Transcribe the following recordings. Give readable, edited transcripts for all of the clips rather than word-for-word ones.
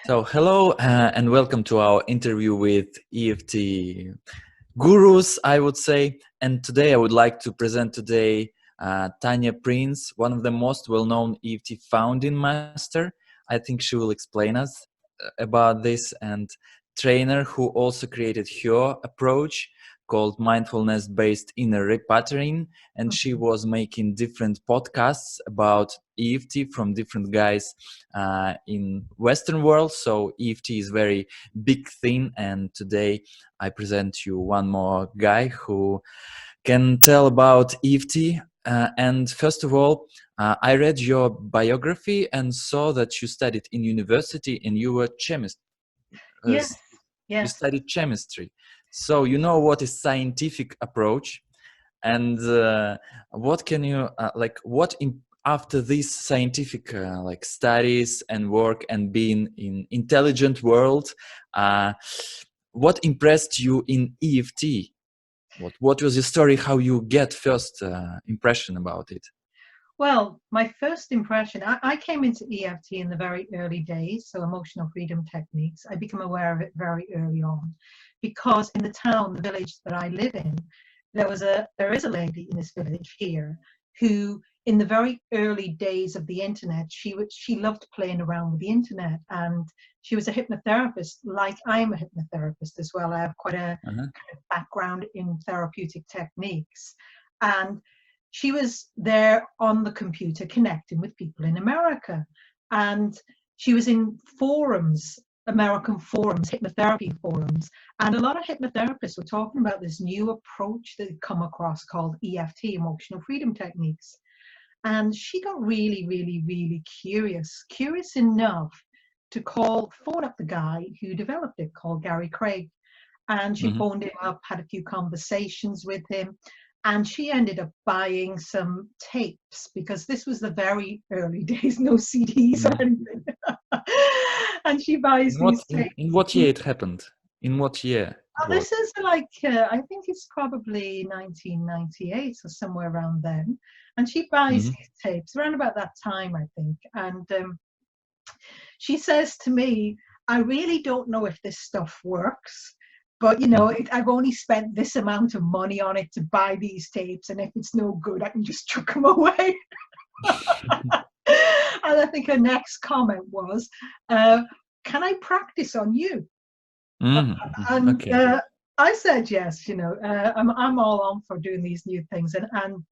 So, hello and welcome to our interview with EFT gurus, I would say. And today I would like to present Tania Prince, one of the most well-known EFT founding master. I think she will explain us about this, and trainer who also created her approach called Mindfulness Based Inner RePatterning. And she was making different podcasts about EFT from different guys in Western world. So EFT is very big thing, and today I present you one more guy who can tell about EFT. And first of all, I read your biography and saw that you studied in university and you were chemist. Yes, You yes. studied chemistry, so you know what is scientific approach. And what can you after these scientific studies and work and being in intelligent world, uh, what impressed you in EFT? What was your story? How you get first impression about it? Well, my first impression, I came into EFT in the very early days, so emotional freedom techniques. I became aware of it very early on because in the town, the village that I live in, there is a lady in this village here who, in the very early days of the internet, she loved playing around with the internet, and she was a hypnotherapist, like I'm a hypnotherapist as well. I have quite a Uh-huh. kind of background in therapeutic techniques, and she was there on the computer connecting with people in America. And she was in forums, American forums, hypnotherapy forums. And a lot of hypnotherapists were talking about this new approach that had come across called EFT, emotional freedom techniques. And she got really, really, really curious enough to phone up the guy who developed it, called Gary Craig. And she Mm-hmm. phoned him up, had a few conversations with him, and she ended up buying some tapes because this was the very early days, no CDs or Mm-hmm. anything. And she buys these In tapes. what year it happened? In what year it was? This is I think it's probably 1998 or somewhere around then. And she buys Mm-hmm. these tapes around about that time, I think. And she says to me, I really don't know if this stuff works, but I've only spent this amount of money on it to buy these tapes, and if it's no good, I can just chuck them away. And I think her next comment was, can I practice on you? Mm-hmm. And Okay. I said yes. I'm all on for doing these new things, and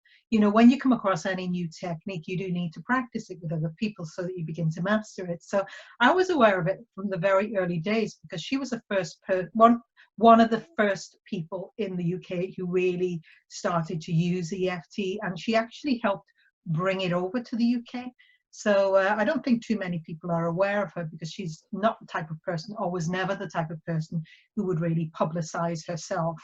when you come across any new technique, you do need to practice it with other people so that you begin to master it. So I was aware of it from the very early days because she was the first one of the first people in the UK who really started to use EFT, and she actually helped bring it over to the UK. So I don't think too many people are aware of her because she's not the type of person, or was never the type of person who would really publicize herself.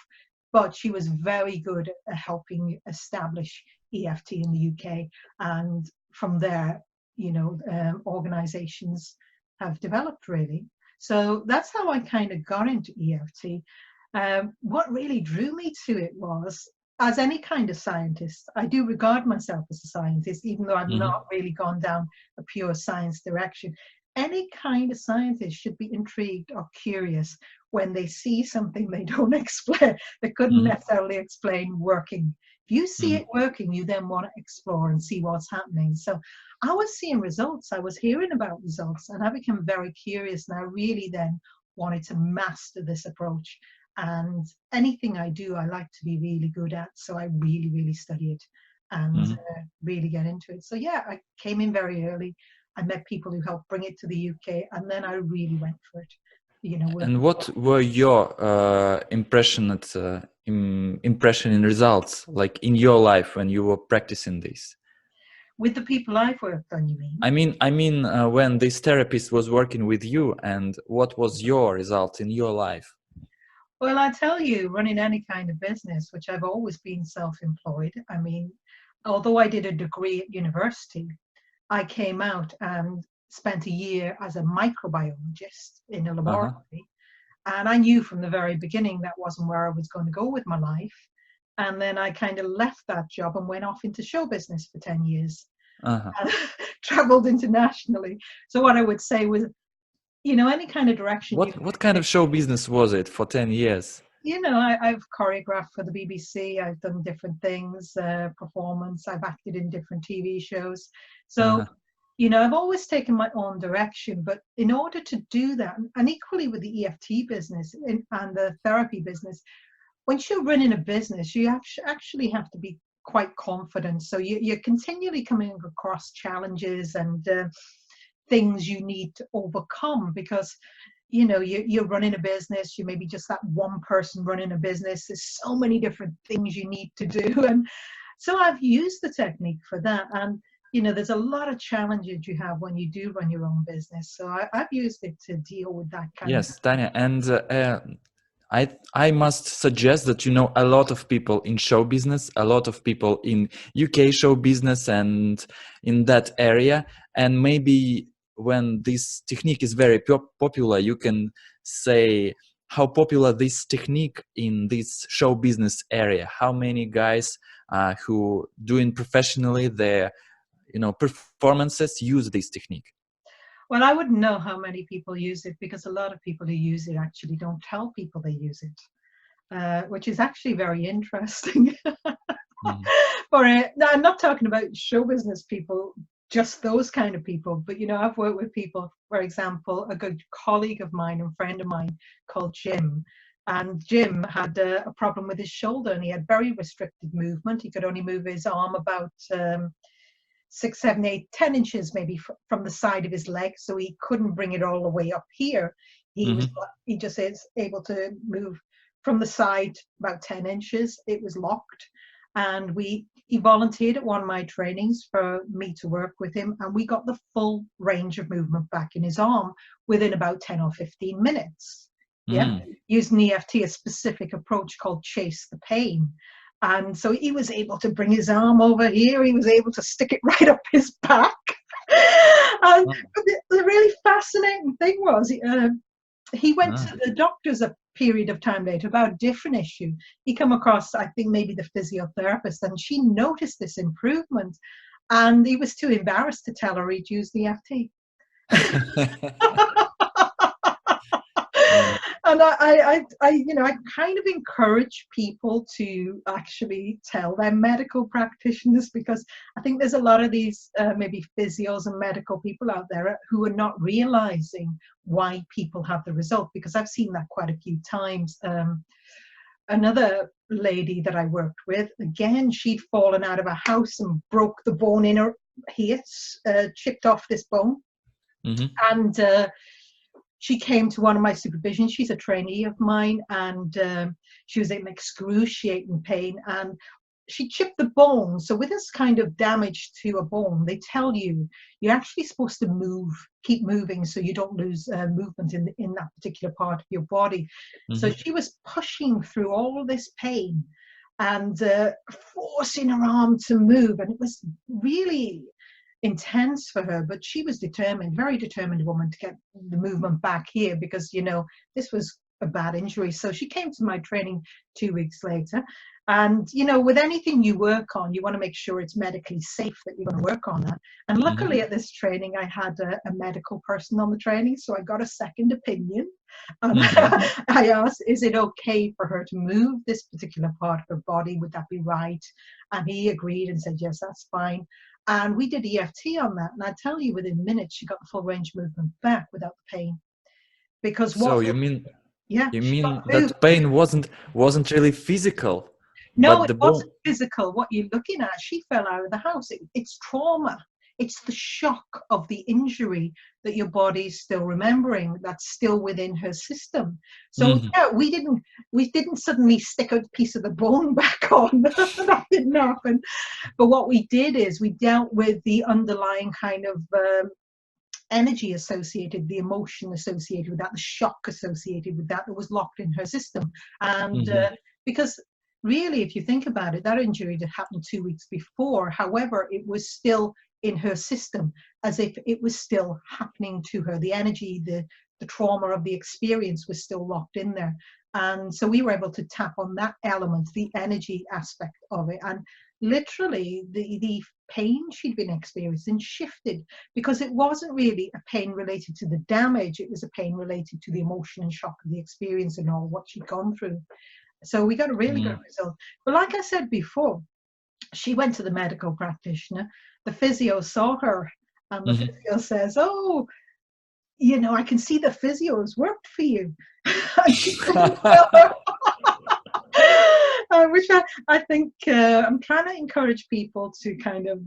But she was very good at helping establish EFT in the UK. And from there, organizations have developed really. So that's how I kind of got into EFT. What really drew me to it was, as any kind of scientist, I do regard myself as a scientist, even though I've Mm-hmm. not really gone down a pure science direction. Any kind of scientist should be intrigued or curious when they see something they don't explain, they couldn't Mm-hmm. necessarily explain working. If you see Mm-hmm. it working, you then want to explore and see what's happening. So I was seeing results, I was hearing about results, and I became very curious. And I really then wanted to master this approach. And anything I do, I like to be really good at. So I really, really study it and Mm-hmm. really get into it. So yeah, I came in very early. I met people who helped bring it to the UK, and then I really went for it. And what were your impression in results, like in your life when you were practicing this? with the people I've worked on, you mean? When this therapist was working with you, and what was your result in your life? Well, I tell you, running any kind of business, which I've always been self-employed. I mean, although I did a degree at university, I came out and spent a year as a microbiologist in a Uh-huh. laboratory. And I knew from the very beginning that wasn't where I was going to go with my life. And then I kind of left that job and went off into show business for 10 years Uh-huh. and traveled internationally. So what I would say was you know, any kind of direction you What kind of show business was it for 10 years? you know, I've choreographed for the BBC. I've done different things, performance. I've acted in different TV shows. So, Uh-huh. you know, I've always taken my own direction. But in order to do that, and equally with the EFT business and the therapy business, once you're running a business, you actually have to be quite confident. So you're continually coming across challenges and things you need to overcome because you know you're running a business. You may be just that one person running a business. There's so many different things you need to do, and so I've used the technique for that. And you know, there's a lot of challenges you have when you do run your own business, so I've used it to deal with that kind of. Yes, Tanya, and I must suggest that you know a lot of people in show business, a lot of people in UK show business and in that area, and maybe when this technique is very popular, you can say how popular this technique in this show business area. How many guys who doing professionally their performances use this technique? Well, I wouldn't know how many people use it because a lot of people who use it actually don't tell people they use it, which is actually very interesting. Mhm. Now, I'm not talking about show business people, just those kind of people, but you know, I've worked with people, for example, a good colleague of mine and friend of mine called Jim. And Jim had a problem with his shoulder and he had very restricted movement. He could only move his arm about 6, 7, 8, 10 inches maybe from the side of his leg, so he couldn't bring it all the way up here. Mhm. He just is able to move from the side about 10 inches. It was locked, and he volunteered at one of my trainings for me to work with him, and we got the full range of movement back in his arm within about 10 or 15 minutes. Yeah, Mm. using EFT, a specific approach called chase the pain. And so he was able to bring his arm over here. He was able to stick it right up his back. And Oh, the really fascinating thing was he went ah. to the doctors a period of time later about a different issue. He come across, I think, maybe the physiotherapist, and she noticed this improvement. And he was too embarrassed to tell her he'd used the EFT. Yeah. And you know, I kind of encourage people to actually tell their medical practitioners, because I think there's a lot of these maybe physios and medical people out there who are not realizing why people have the result, because I've seen that quite a few times. Another lady that I worked with, again, she'd fallen out of a house and broke the bone in her here, chipped off this bone. Mhm. And she came to one of my supervisions. She's a trainee of mine, and she was in excruciating pain, and she chipped the bone. So with this kind of damage to a bone, they tell you you're actually supposed to keep moving, so you don't lose movement in that particular part of your body. So Mhm. she was pushing through all of this pain and forcing her arm to move, and it was really intense for her, but she was determined, very determined woman, to get the movement back here, because you know this was a bad injury. So she came to my training 2 weeks later, and you know, with anything you work on, you want to make sure it's medically safe that you're going to work on that. And Mhm. luckily at this training I had a medical person on the training, so I got a second opinion, and Mhm. I asked, is it okay for her to move this particular part of her body, would that be right? And he agreed and said yes, that's fine. And we did EFT on that. And I tell you, within minutes, she got the full range of movement back without the pain. Because So yeah, you she got mean moved. that pain wasn't really physical, No, but it the bone. wasn't physical. What you're looking at, she fell out of the house. It's trauma. It's the shock of the injury that your body's still remembering, that's still within her system. So Mhm. yeah, we didn't suddenly stick a piece of the bone back on. That didn't happen. But what we did is we dealt with the underlying kind of energy associated, the emotion associated with that, the shock associated with that was locked in her system. And Mhm. because really, if you think about it, that injury had happened 2 weeks before. However, it was still in her system, as if it was still happening to her. The energy, the trauma of the experience was still locked in there. And so we were able to tap on that element, the energy aspect of it. And literally the pain she'd been experiencing shifted, because it wasn't really a pain related to the damage, it was a pain related to the emotion and shock of the experience and all what she'd gone through. So we got a really good result. But like I said before, she went to the medical practitioner, the physio saw her, and the physio says, oh, you know, I can see the physio has worked for you. Which I think I'm trying to encourage people to kind of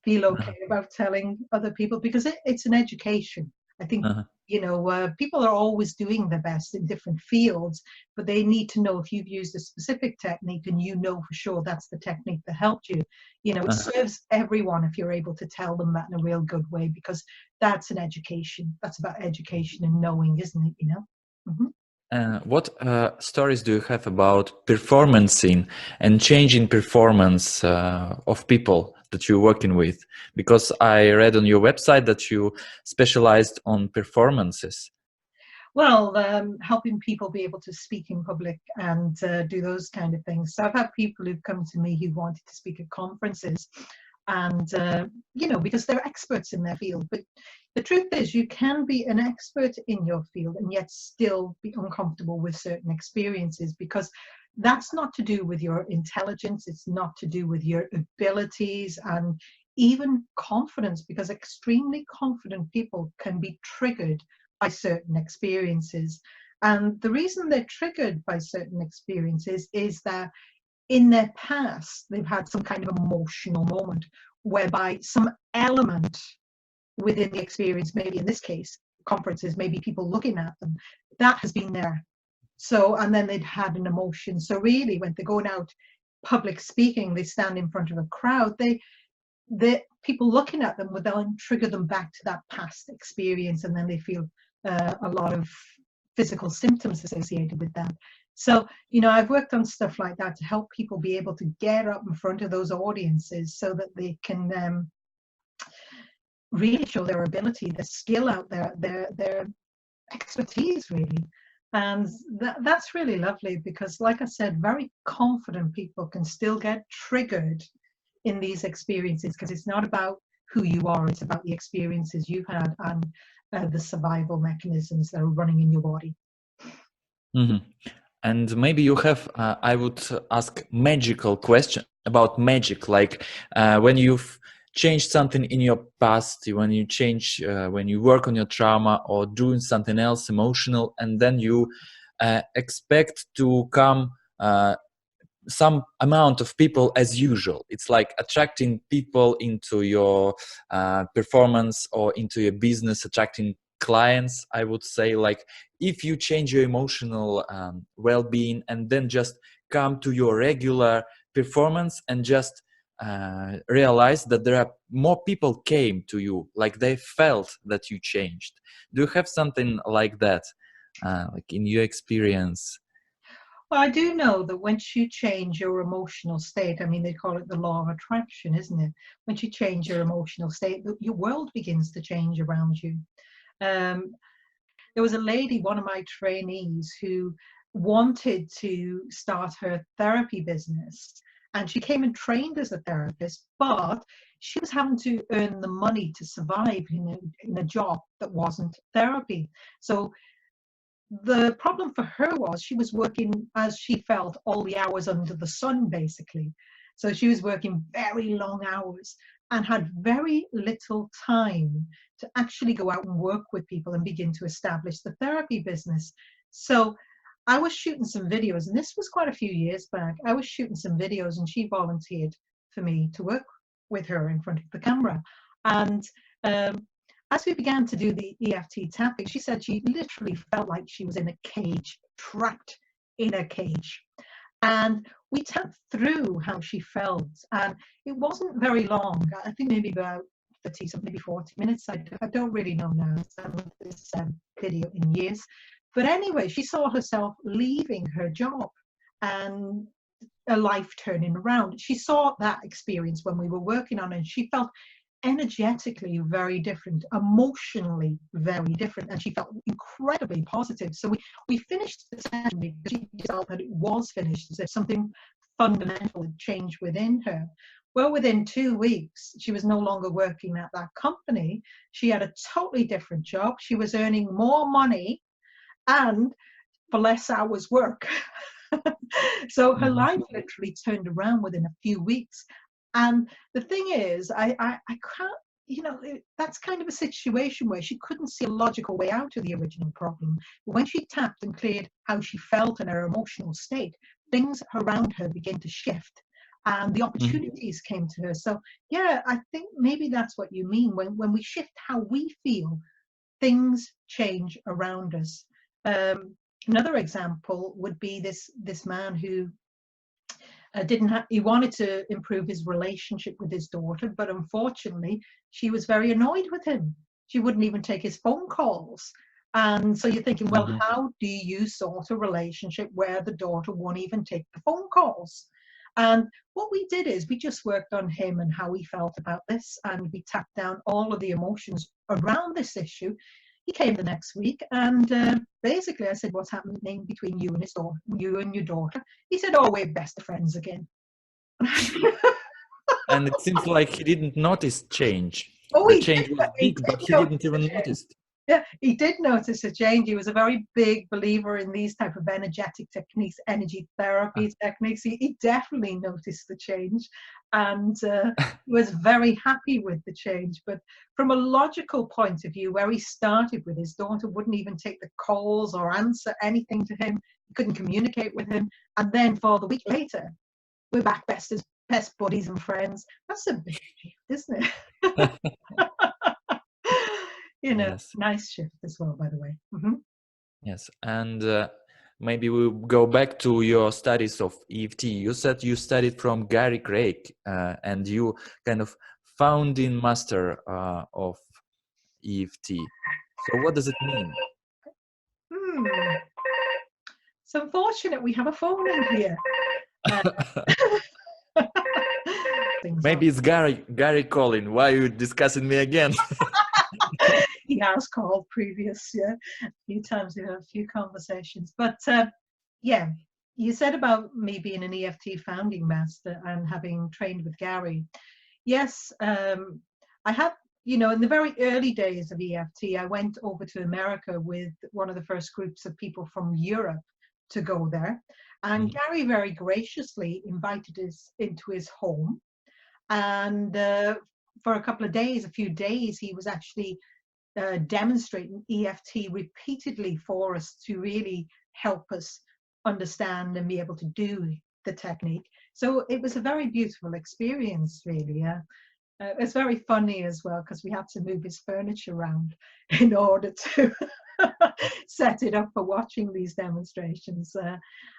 feel okay about telling other people, because it's an education. I think, you know, people are always doing their best in different fields, but they need to know if you've used a specific technique and you know for sure that's the technique that helped you. You know, it serves everyone if you're able to tell them that in a real good way, because that's an education. That's about education and knowing, isn't it? You know? What stories do you have about performancing and changing performance of people that you're working with? Because I read on your website that you specialized on performances. Well, helping people be able to speak in public and do those kind of things. So I've had people who've come to me who wanted to speak at conferences, and you know, because they're experts in their field. But the truth is, you can be an expert in your field and yet still be uncomfortable with certain experiences, because that's not to do with your intelligence, it's not to do with your abilities and even confidence, because extremely confident people can be triggered by certain experiences. And the reason they're triggered by certain experiences is that in their past, they've had some kind of emotional moment whereby some element within the experience, maybe in this case, conferences, maybe people looking at them, that has been there. So, and then they'd had an emotion. So really, when they're going out public speaking, they stand in front of a crowd, the people looking at them would then trigger them back to that past experience, and then they feel a lot of physical symptoms associated with that. So, you know, I've worked on stuff like that to help people be able to get up in front of those audiences so that they can really show their ability, their skill out there, their expertise, really. And that's really lovely, because, like I said, very confident people can still get triggered in these experiences, because it's not about who you are, it's about the experiences you've had and the survival mechanisms that are running in your body. And maybe you have, I would ask magical question about magic, like when you've changed something in your past, when you change, when you work on your trauma or doing something else emotional, and then you expect to come some amount of people as usual. It's like attracting people into your performance or into your business, attracting clients, I would say. Like if you change your emotional well-being and then just come to your regular performance and just realize that there are more people came to you, like they felt that you changed. Do you have something like that, like in your experience? Well, I do know that once you change your emotional state, I mean, they call it the law of attraction, isn't it? Once you change your emotional state, your world begins to change around you. There was a lady, one of my trainees, who wanted to start her therapy business. And she came and trained as a therapist, but she was having to earn the money to survive in a job that wasn't therapy. So the problem for her was she was working, as she felt, all the hours under the sun, basically. So she was working very long hours and had very little time to actually go out and work with people and begin to establish the therapy business. So I was shooting some videos, and this was quite a few years back. I was shooting some videos and she volunteered for me to work with her in front of the camera. And as we began to do the EFT tapping, she said she literally felt like she was in a cage, trapped in a cage. And we tapped through how she felt. And it wasn't very long. I think maybe about 30, maybe 40 minutes. I don't really know now. I haven't looked at this video in years. But anyway, she saw herself leaving her job and a life turning around. She saw that experience when we were working on it, and she felt energetically very different, emotionally very different, and she felt incredibly positive. So we finished the session because she felt that it was finished, as if something fundamental change within her. Well, within 2 weeks, she was no longer working at that company. She had a totally different job. She was earning more money and for less hours work. So her life literally turned around within a few weeks. And the thing is, I can't, that's kind of a situation where she couldn't see a logical way out of the original problem. But when she tapped and cleared how she felt in her emotional state, things around her began to shift and the opportunities came to her. So yeah, I think maybe that's what you mean. When we shift how we feel, things change around us. Another example would be this man who he wanted to improve his relationship with his daughter, but unfortunately she was very annoyed with him. She wouldn't even take his phone calls. And so you're thinking, well, how do you sort a relationship where the daughter won't even take the phone calls? And what we did is we just worked on him and how he felt about this, and we tapped down all of the emotions around this issue. He came the next week, and basically I said, what's happening between you and you and your daughter? He said, oh, we're best friends again. And it seems like he didn't notice change. Oh, the change was big, but he didn't even notice. Yeah, he did notice a change. He was a very big believer in these type of energetic techniques, energy therapy techniques. He definitely noticed the change, and was very happy with the change. But from a logical point of view, where he started with his daughter wouldn't even take the calls or answer anything to him, he couldn't communicate with him, and then for the week later, we're back best buddies and friends. That's a big shift, isn't it? Yes. Nice shift as well, by the way. Yes, and maybe we'll go back to your studies of EFT. You said you studied from Gary Craig, and you kind of founding master of EFT. So what does it mean? It's unfortunate we have a phone in here. Maybe it's Gary calling. Why are you discussing me again? He has called a few times. We had a few conversations. But yeah, you said about me being an EFT founding master and having trained with Gary. Yes, I have, in the very early days of EFT, I went over to America with one of the first groups of people from Europe to go there. And Gary very graciously invited us into his home. And for a few days, he was actually demonstrating EFT repeatedly for us to really help us understand and be able to do the technique. So it was a very beautiful experience, really. It was very funny as well, because we had to move his furniture around in order to set it up for watching these demonstrations.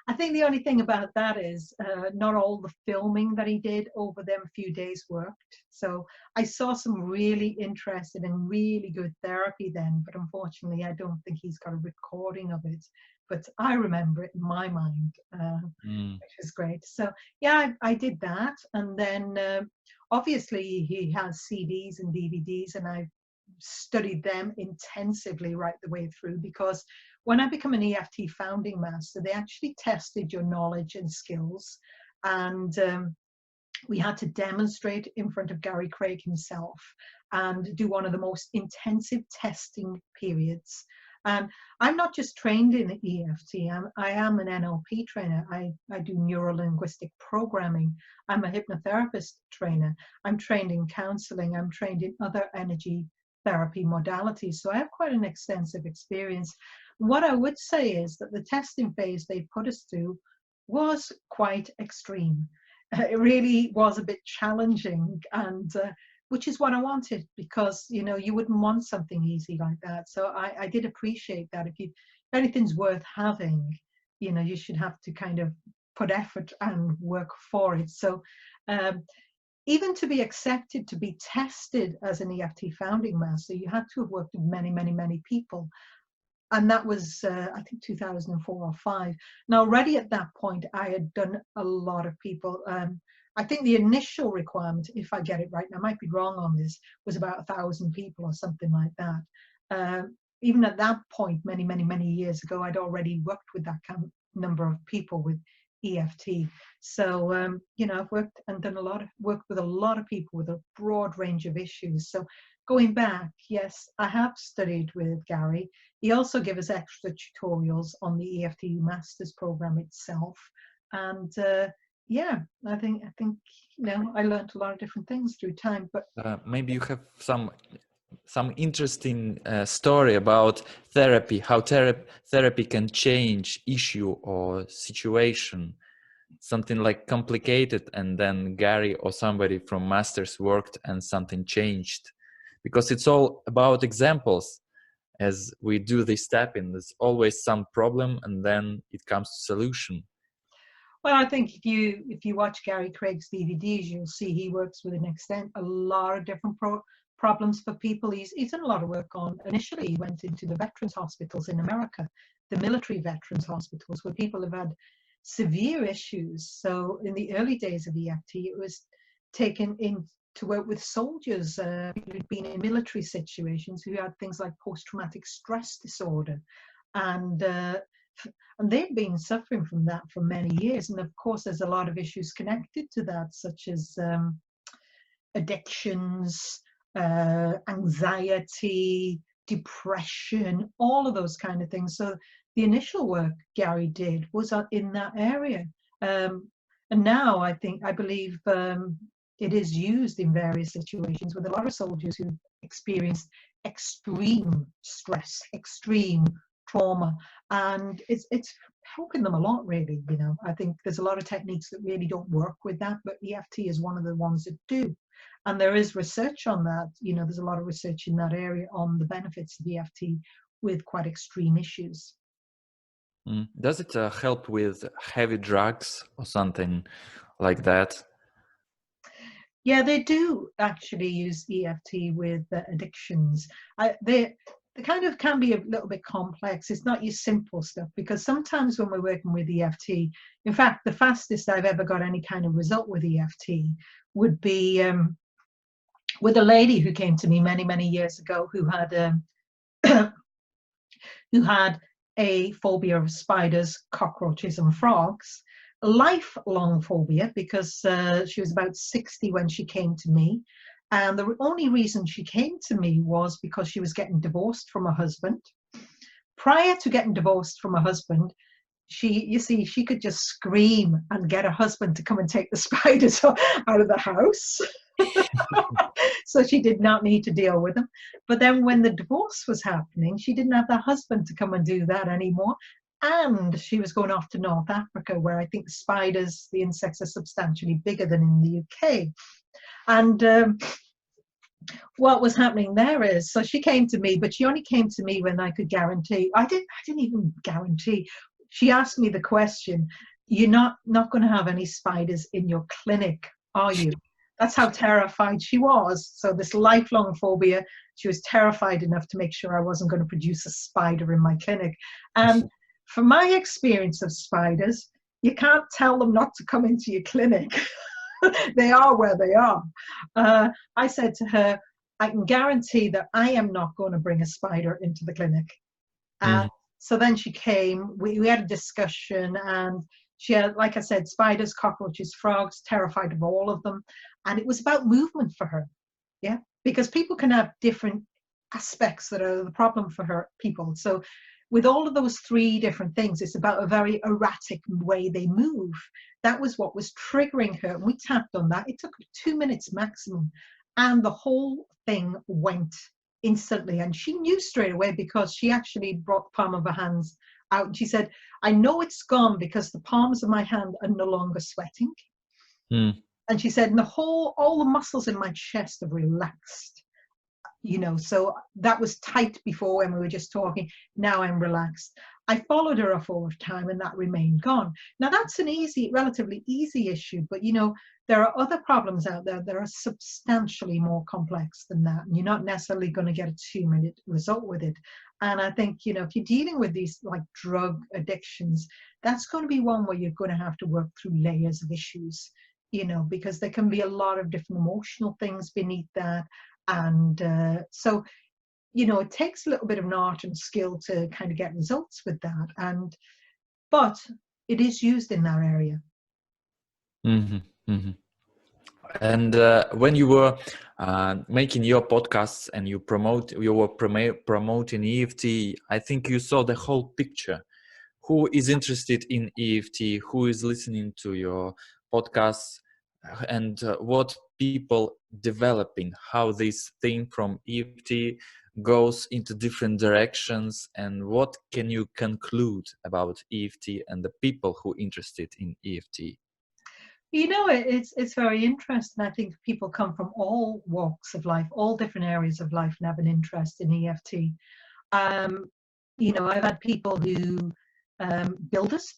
I think the only thing about that is not all the filming that he did over them few days worked. So I saw some really interesting and really good therapy then, but unfortunately I don't think he's got a recording of it. But I remember it in my mind, which is great. So yeah, I did that. And then obviously he has CDs and DVDs, and I studied them intensively right the way through, because when I become an EFT founding master, they actually tested your knowledge and skills, and we had to demonstrate in front of Gary Craig himself and do one of the most intensive testing periods. And I'm not just trained in EFT, I am an NLP trainer. I do neuro-linguistic programming. I'm a hypnotherapist trainer. I'm trained in counseling. I'm trained in other energy therapy modalities. So I have quite an extensive experience. What I would say is that the testing phase they put us through was quite extreme. It really was a bit challenging, and which is what I wanted, because you wouldn't want something easy like that. So I did appreciate that. If anything's worth having, you should have to kind of put effort and work for it. So even to be accepted to be tested as an EFT founding master, you had to have worked with many, many, many people. And that was, I think, 2004 or 5. Now, already at that point, I had done a lot of people. I think the initial requirement, if I get it right, and I might be wrong on this, was about 1,000 people or something like that. Even at that point, many, many, many years ago, I'd already worked with that kind of number of people with EFT. So, I've worked and done a lot of work with a lot of people with a broad range of issues. So going back, yes, I have studied with Gary. He also gave us extra tutorials on the EFT Masters program itself. And yeah, I think I learned a lot of different things through time. But maybe you have some interesting story about therapy, how therapy can change issue or situation, something like complicated, and then Gary or somebody from Masters worked and something changed, because it's all about examples. As we do this tapping, there's always some problem and then it comes to solution. well, I think if you watch Gary Craig's DVDs, you'll see he works with a lot of different problems for people. He's done a lot of work on. Initially, he went into the veterans hospitals in America, the military veterans hospitals, where people have had severe issues. So in the early days of EFT, it was taken in to work with soldiers who'd been in military situations who had things like post-traumatic stress disorder, and they've been suffering from that for many years. And of course, there's a lot of issues connected to that, such as addictions, anxiety, depression, all of those kind of things. So the initial work Gary did was in that area. And now I believe it is used in various situations with a lot of soldiers who experienced extreme stress, extreme trauma, and it's helping them a lot, really. I think there's a lot of techniques that really don't work with that, but EFT is one of the ones that do. And there is research on that. There's a lot of research in that area on the benefits of EFT with quite extreme issues. Does it help with heavy drugs or something like that? Yeah, they do actually use EFT with addictions. They kind of can be a little bit complex. It's not your simple stuff, because sometimes when we're working with EFT, in fact, the fastest I've ever got any kind of result with EFT would be with a lady who came to me many, many years ago who had who had a phobia of spiders, cockroaches, and frogs. A lifelong phobia, because she was about 60 when she came to me. And the only reason she came to me was because she was getting divorced from her husband. Prior to getting divorced from her husband, she could just scream and get her husband to come and take the spiders out of the house. So she did not need to deal with them. But then when the divorce was happening, she didn't have the husband to come and do that anymore. And she was going off to North Africa, where I think spiders, the insects, are substantially bigger than in the UK. And what was happening there is, so she came to me, but she only came to me when I could guarantee. I didn't even guarantee. She asked me the question, "You're not going to have any spiders in your clinic, are you?" That's how terrified she was. So this lifelong phobia, she was terrified enough to make sure I wasn't going to produce a spider in my clinic. And from my experience of spiders, you can't tell them not to come into your clinic. They are where they are. I said to her, I can guarantee that I am not going to bring a spider into the clinic. And so then she came, we had a discussion, and she had, like I said, spiders, cockroaches, frogs, terrified of all of them. And it was about movement for her. Yeah. Because people can have different aspects that are the problem for her people. So with all of those three different things, it's about a very erratic way they move. That was what was triggering her. And we tapped on that. It took 2 minutes maximum. And the whole thing went instantly. And she knew straight away, because she actually brought the palm of her hands out. And she said, I know it's gone because the palms of my hand are no longer sweating. And she said, and all the muscles in my chest have relaxed. So that was tight before when we were just talking. Now I'm relaxed. I followed her up over time, and that remained gone. Now that's relatively easy issue, but there are other problems out there that are substantially more complex than that. And you're not necessarily going to get a 2-minute result with it. And I think, if you're dealing with these like drug addictions, that's going to be one where you're going to have to work through layers of issues, because there can be a lot of different emotional things beneath that. And so, it takes a little bit of an art and skill to kind of get results with that. But it is used in that area. Mm-hmm. Mm-hmm. And when you were making your podcasts and you were promoting EFT, I think you saw the whole picture. Who is interested in EFT? Who is listening to your podcasts? And what people developing? How this thing from EFT goes into different directions? And what can you conclude about EFT and the people who interested in EFT? You know, it's very interesting. I think people come from all walks of life, all different areas of life, and have an interest in EFT. Um, you know, I've had people who builders,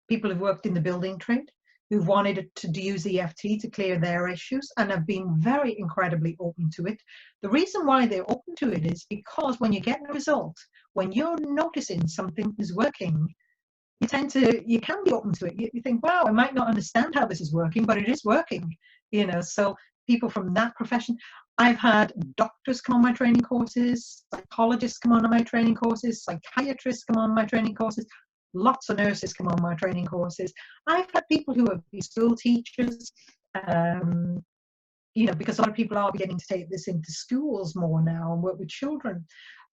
people who've worked in the building trade, who've wanted to use EFT to clear their issues and have been very incredibly open to it. The reason why they're open to it is because when you get a result, when you're noticing something is working, you can be open to it. You think, wow, I might not understand how this is working, but it is working, you know. So people from that profession, I've had doctors come on my training courses, psychologists come on my training courses, psychiatrists come on my training courses, lots of nurses come on my training courses. I've had people who have been school teachers, you know, because a lot of people are beginning to take this into schools more now and work with children.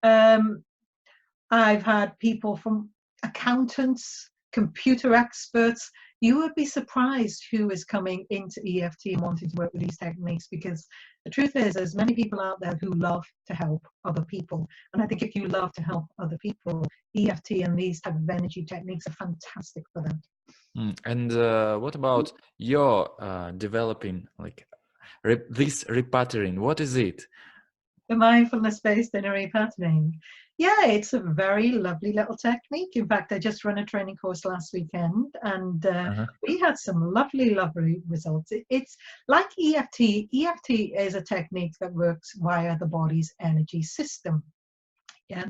I've had people from accountants, computer experts. You would be surprised who is coming into EFT and wanting to work with these techniques, because the truth is there's many people out there who love to help other people. And I think if you love to help other people, EFT and these type of energy techniques are fantastic for that. And what about your developing like this repattering? What is it? The mindfulness based inner RePatterning. Yeah, it's a very lovely little technique. In fact, I just ran a training course last weekend, and we had some lovely results. It's like EFT. EFT is a technique that works via the body's energy system. Yeah,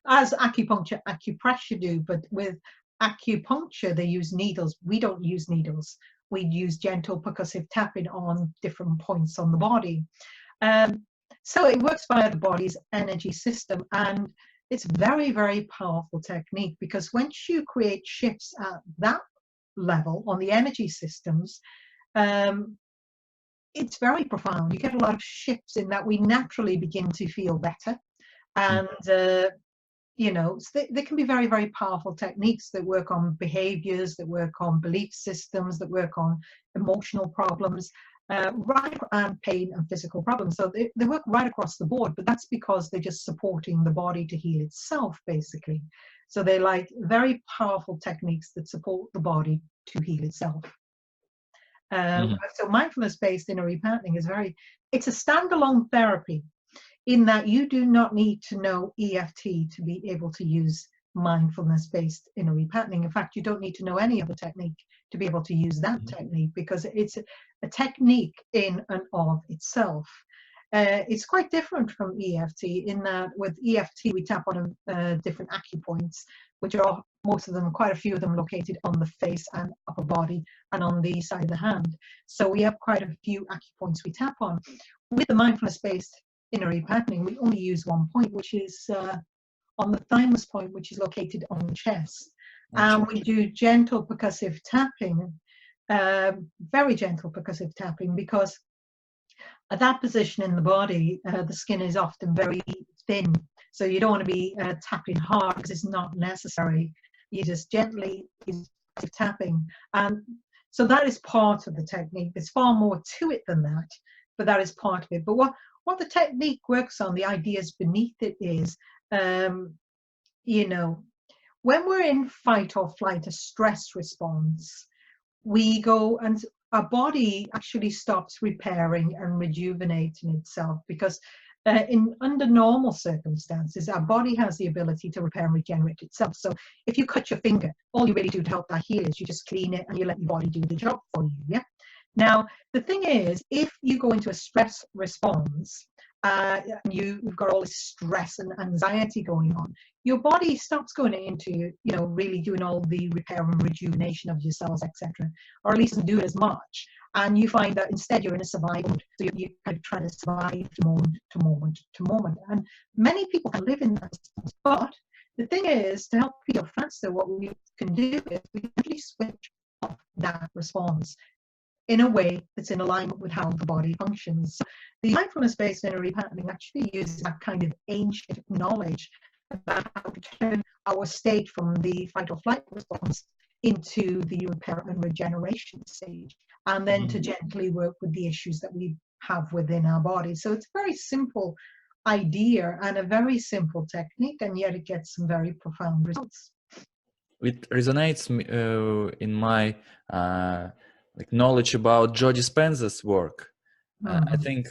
as acupuncture, acupressure do, but with acupuncture they use needles. We don't use needles. We use gentle percussive tapping on different points on the body. So it works via the body's energy system, and it's very, very powerful technique, because once you create shifts at that level on the energy systems, it's very profound. You get a lot of shifts in that we naturally begin to feel better. And you know, so they can be very, very powerful techniques that work on behaviors, that work on belief systems, that work on emotional problems, right, and pain and physical problems. So they work right across the board, but that's because they're just supporting the body to heal itself, basically. So they're like very powerful techniques that support the body to heal itself. So mindfulness-based inner RePatterning is it's a standalone therapy, in that you do not need to know EFT to be able to use mindfulness-based inner RePatterning. In fact, you don't need to know any other technique to be able to use that technique, because it's a technique in and of itself. It's quite different from EFT in that with EFT we tap on different acupoints, which are most of them, quite a few of them, located on the face and upper body and on the side of the hand. So we have quite a few acupoints we tap on. With the mindfulness-based inner RePatterning, we only use one point, which is on the thymus point, which is located on the chest. And we do gentle percussive tapping, very gentle percussive tapping, because at that position in the body, the skin is often very thin. So you don't want to be tapping hard, because it's not necessary. You just gently tapping. And so that is part of the technique. There's far more to it than that, but that is part of it. But what the technique works on, the ideas beneath it is, you know, when we're in fight or flight, a stress response, we go and our body actually stops repairing and rejuvenating itself, because under normal circumstances, our body has the ability to repair and regenerate itself. So if you cut your finger, all you really do to help that heal is you just clean it and you let your body do the job for you. Yeah. Now, the thing is, if you go into a stress response, and you've got all this stress and anxiety going on, your body stops going into, you know, really doing all the repair and rejuvenation of your cells, etc., or at least doesn't do it as much. And you find that instead you're in a survival mode. So you're kind of trying to survive moment to moment to moment. And many people can live in that, but The thing is, to help you heal faster, what we can do is we can actually switch off that response in a way that's in alignment with how the body functions. So the mindfulness-based inner repatterning actually uses that kind of ancient knowledge about how to turn our state from the fight or flight response into the repair and regeneration stage, and then to gently work with the issues that we have within our body. So it's a very simple idea and a very simple technique, and yet it gets some very profound results. It resonates in my like knowledge about Joe Dispenza's work. I think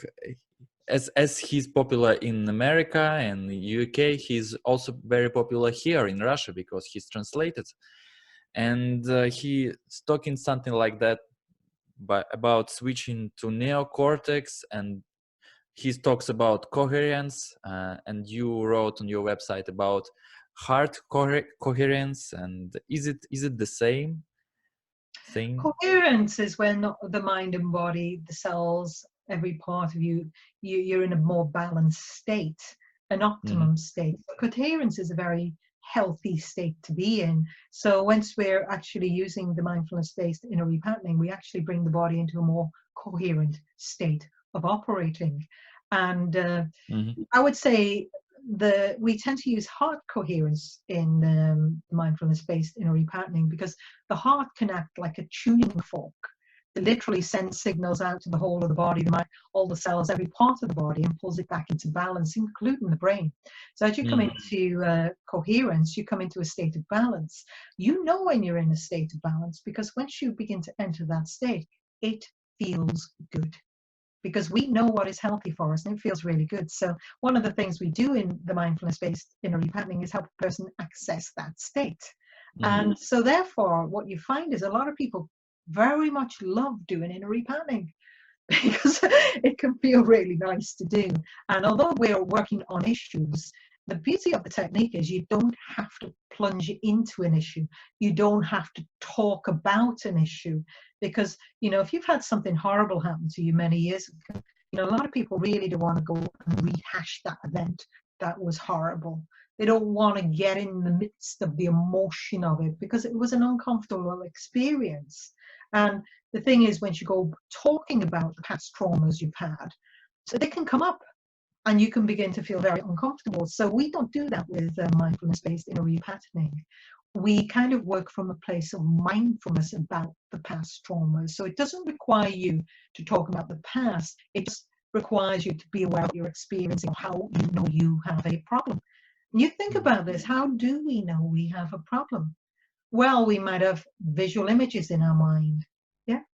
as he's popular in America and the UK, he's also very popular here in Russia because he's translated. And he's talking something like that about switching to neocortex, and he talks about coherence, and you wrote on your website about heart coherence. And is it the same thing? Coherence is when the mind and body, the cells, every part of you're in a more balanced state, an optimum state. Coherence is a very healthy state to be in. So once we're actually using the mindfulness-based inner repatterning, we actually bring the body into a more coherent state of operating. And I would say we tend to use heart coherence in mindfulness-based inner repatterning because the heart can act like a tuning fork. It literally sends signals out to the whole of the body, all the cells, every part of the body, and pulls it back into balance, including the brain. So as you come into coherence, you come into a state of balance. You know when you're in a state of balance because once you begin to enter that state, it feels good, because we know what is healthy for us and it feels really good. So one of the things we do in the mindfulness-based inner repatterning is help a person access that state. And so therefore, what you find is a lot of people very much love doing inner repatterning because it can feel really nice to do. And although we're working on issues, the beauty of the technique is you don't have to plunge into an issue. You don't have to talk about an issue because, if you've had something horrible happen to you many years ago, a lot of people really don't want to go and rehash that event that was horrible. They don't want to get in the midst of the emotion of it because it was an uncomfortable experience. And the thing is, when you go talking about the past traumas you've had, so they can come up and you can begin to feel very uncomfortable. So we don't do that with mindfulness-based inner repatterning. We kind of work from a place of mindfulness about the past traumas. So it doesn't require you to talk about the past. It just requires you to be aware of your experience and how you know you have a problem. And you think about this, how do we know we have a problem? Well, we might have visual images in our mind,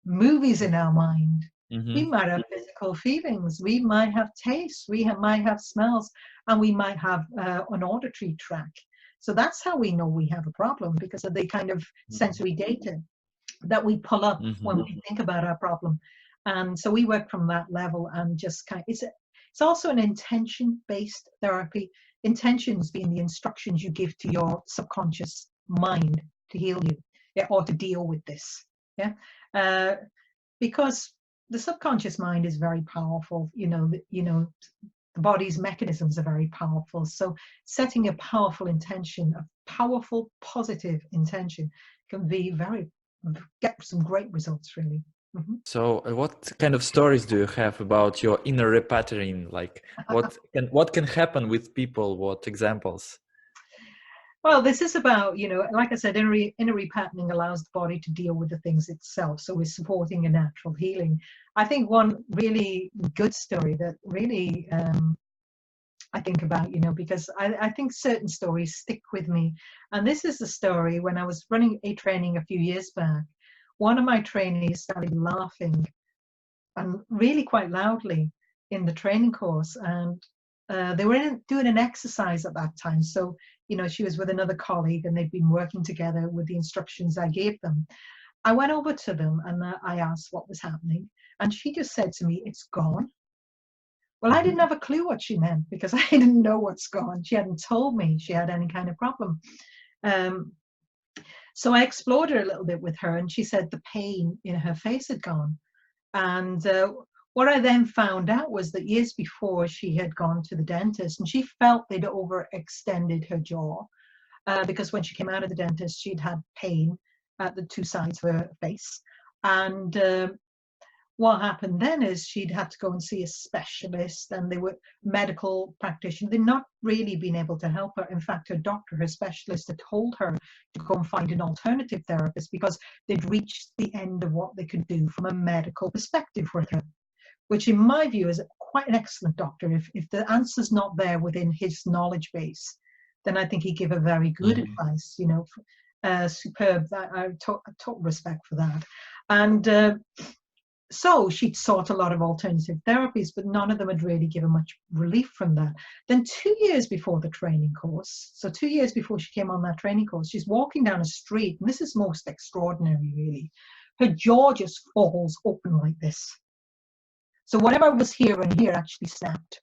movies in our mind. We might have physical feelings. We might have tastes. We might have smells, and we might have an auditory track. So that's how we know we have a problem, because of the kind of sensory data that we pull up when we think about our problem. And so we work from that level, and just it's also an intention-based therapy. Intentions being the instructions you give to your subconscious mind to heal you, or to deal with this. Because the subconscious mind is very powerful. The body's mechanisms are very powerful. So setting a powerful intention, a powerful positive intention, can be get some great results, really. So what kind of stories do you have about your inner repatterning? Like what can happen with people? What examples? Well, this is about, like I said, inner repatterning allows the body to deal with the things itself. So we're supporting a natural healing. I think one really good story that really I think about, because I think certain stories stick with me. And this is the story when I was running a training a few years back. One of my trainees started laughing, and really quite loudly, in the training course. And they were doing an exercise at that time. So, she was with another colleague and they'd been working together with the instructions I gave them. I went over to them and I asked what was happening. And she just said to me, "It's gone." Well, I didn't have a clue what she meant because I didn't know what's gone. She hadn't told me she had any kind of problem. So I explored her a little bit with her, and she said the pain in her face had gone. And what I then found out was that years before, she had gone to the dentist and she felt they'd overextended her jaw. because when she came out of the dentist, she'd had pain at the two sides of her face. And what happened then is she'd had to go and see a specialist, and they were medical practitioners. They'd not really been able to help her. In fact, her doctor, her specialist, had told her to go and find an alternative therapist because they'd reached the end of what they could do from a medical perspective with her, which in my view is quite an excellent doctor. If the answer's not there within his knowledge base, then I think he'd give a very good advice, you know, superb. I total respect for that. And so she'd sought a lot of alternative therapies, but none of them had really given much relief from that. Then 2 years before the training course, so 2 years before she came on that training course, she's walking down a street, and this is most extraordinary, really. Her jaw just falls open like this. So whatever was here and here actually snapped.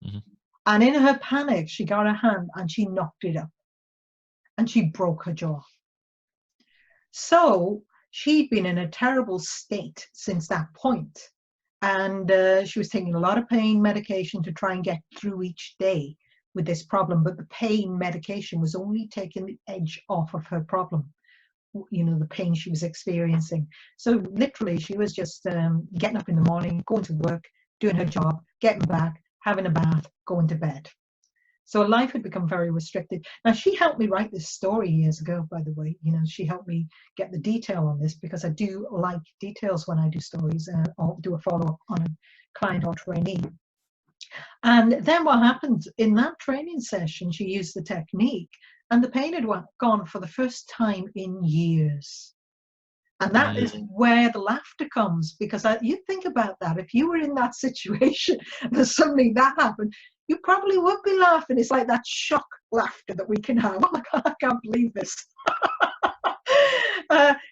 Mm-hmm. And in her panic, she got her hand and she knocked it up. And she broke her jaw. So she'd been in a terrible state since that point. And she was taking a lot of pain medication to try and get through each day with this problem. But the pain medication was only taking the edge off of her problem, you know, the pain she was experiencing. So literally, she was just getting up in the morning, going to work, doing her job, getting back, having a bath, going to bed. So life had become very restricted. Now, she helped me write this story years ago, by the way. You know, she helped me get the detail on this because I do like details when I do stories or do a follow-up on a client or trainee. And then what happened in that training session, she used the technique and the pain had gone for the first time in years. And that is where the laughter comes, because you think about that. If you were in that situation and suddenly that happened, you probably would be laughing. It's like that shock laughter that we can have. Oh my God, I can't believe this.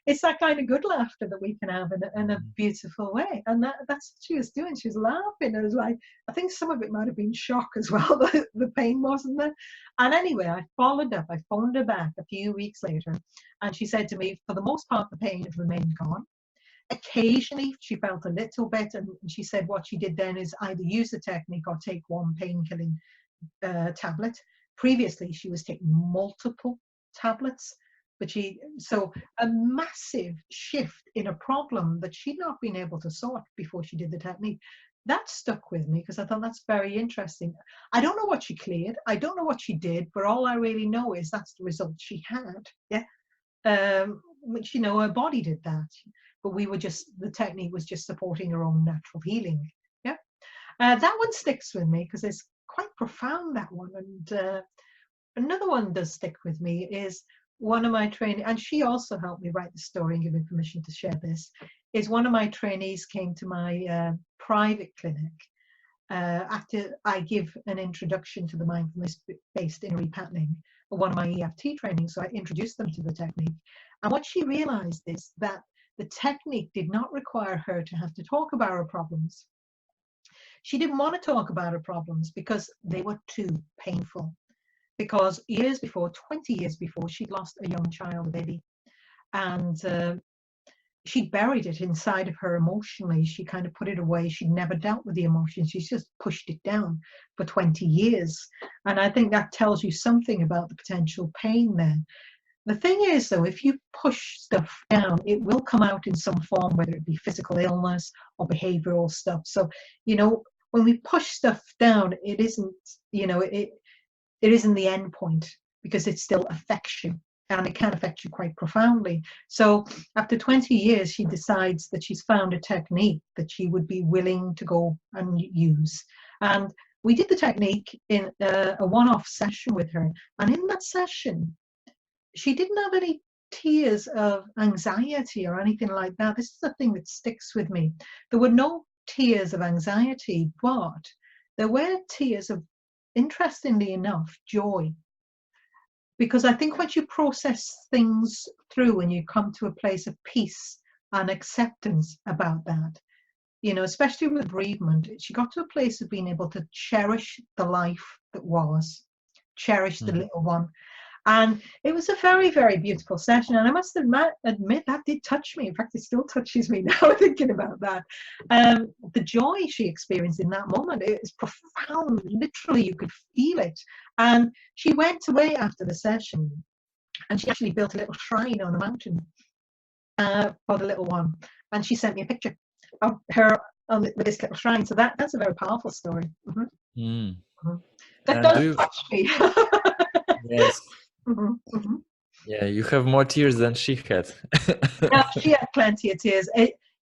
It's that kind of good laughter that we can have in a beautiful way. And that's what she was doing. She was laughing. It was like, I think some of it might have been shock as well. The pain wasn't there. And anyway, I followed up. I phoned her back a few weeks later. And she said to me, for the most part, the pain had remained gone. Occasionally, she felt a little bit, and she said what she did then is either use the technique or take one pain-killing tablet. Previously, she was taking multiple tablets, but so a massive shift in a problem that she'd not been able to sort before she did the technique. That stuck with me because I thought that's very interesting. I don't know what she cleared. I don't know what she did, but all I really know is that's the result she had. Yeah. Which, you know, her body did that. But the technique was just supporting her own natural healing. Yeah. That one sticks with me because it's quite profound, that one. And another one does stick with me is one of my trainees, and she also helped me write the story and give me permission to share this, is one of my trainees came to my private clinic after I give an introduction to the Mindfulness Based Inner RePatterning, one of my EFT trainings. So I introduced them to the technique. And what she realized is that the technique did not require her to have to talk about her problems. She didn't want to talk about her problems because they were too painful. Because years before, 20 years before, she'd lost a young child, a baby. And she'd buried it inside of her emotionally. She kind of put it away. She'd never dealt with the emotions. She's just pushed it down for 20 years. And I think that tells you something about the potential pain there. The thing is, though, if you push stuff down, it will come out in some form, whether it be physical illness or behavioral stuff. So, you know, when we push stuff down, it isn't, you know, it isn't the end point because it still affects you, and it can affect you quite profoundly. So after 20 years, she decides that she's found a technique that she would be willing to go and use. And we did the technique in a one-off session with her. And in that session, she didn't have any tears of anxiety or anything like that. This is the thing that sticks with me. There were no tears of anxiety, but there were tears of, interestingly enough, joy. Because I think once you process things through and you come to a place of peace and acceptance about that, you know, especially with bereavement, she got to a place of being able to cherish the life that was, cherish the little one. And it was a very, very beautiful session. And I must admit that did touch me. In fact, it still touches me now thinking about that. The joy she experienced in that moment, it was profound. Literally, you could feel it. And she went away after the session and she actually built a little shrine on a mountain for the little one. And she sent me a picture of her with this little shrine. So that's a very powerful story. That does touch me. Yes. Yeah, you have more tears than she had. No, she had plenty of tears.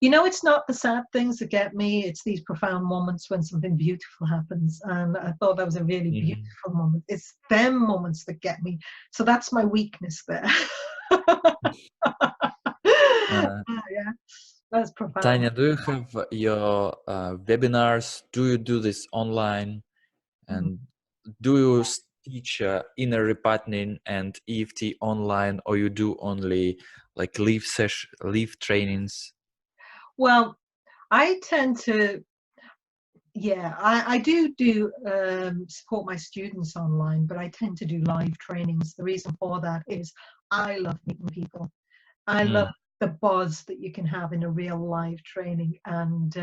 It's not the sad things that get me. It's these profound moments when something beautiful happens. And I thought that was a really beautiful moment. It's them moments that get me. So that's my weakness there. Yeah, that's profound. Tania, do you have your webinars? Do you do this online? And do you teach inner repatterning and EFT online, or you do only like live trainings? Well, I tend to, I do support my students online, but I tend to do live trainings. The reason for that is I love meeting people. I love the buzz that you can have in a real live training, and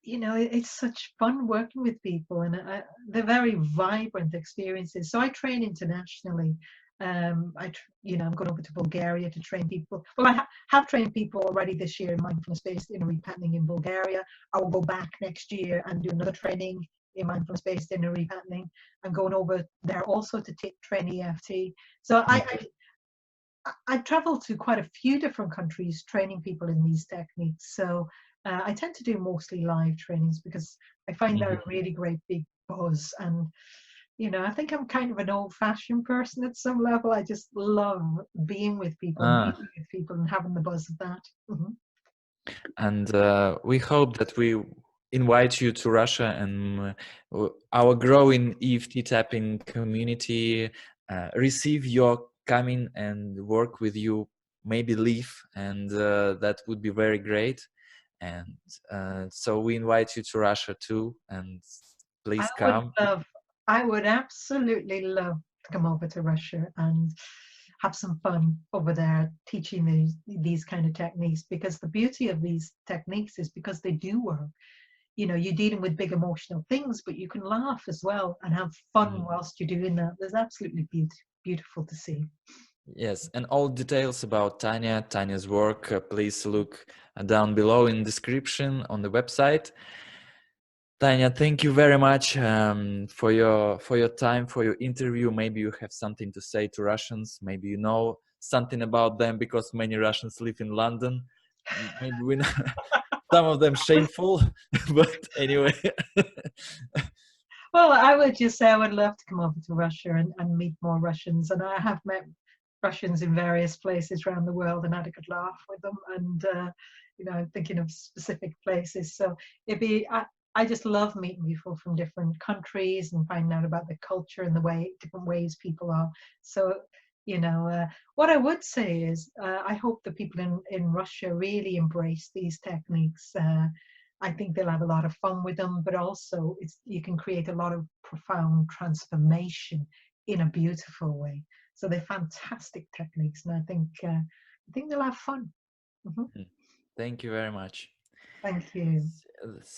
it's such fun working with people, and they're very vibrant experiences. So I train internationally. I'm going over to Bulgaria to train people. Well, I have trained people already this year in mindfulness based inner repatterning in Bulgaria. I will go back next year and do another training in mindfulness based inner repatterning. I'm going over there also to train EFT. So I travel to quite a few different countries training people in these techniques. So I tend to do mostly live trainings because I find they're a really great big buzz. And, I think I'm kind of an old-fashioned person at some level. I just love being with people, meeting with people and having the buzz of that. And we hope that we invite you to Russia and our growing EFT tapping community receive your coming and work with you, maybe live, and that would be very great. And so we invite you to Russia too, and please come. I would absolutely love to come over to Russia and have some fun over there teaching these kind of techniques, because the beauty of these techniques is because they do work. You're dealing with big emotional things, but you can laugh as well and have fun whilst you're doing that. There's absolutely beautiful to see. Yes, and all details about Tania's work, please look down below in the description on the website. Tania, thank you very much for your time, for your interview. Maybe you have something to say to Russians. Maybe you know something about them, because many Russians live in London. Maybe we know some of them shameful, but anyway. Well, I would just say I would love to come over to Russia and meet more Russians. And I have met Russians in various places around the world and had a good laugh with them. And, I'm thinking of specific places. So I just love meeting people from different countries and finding out about the culture and different ways people are. So, what I would say is I hope the people in Russia really embrace these techniques. I think they'll have a lot of fun with them, but also you can create a lot of profound transformation in a beautiful way. So they're fantastic techniques, and I think they'll have fun. Thank you very much. Thank you.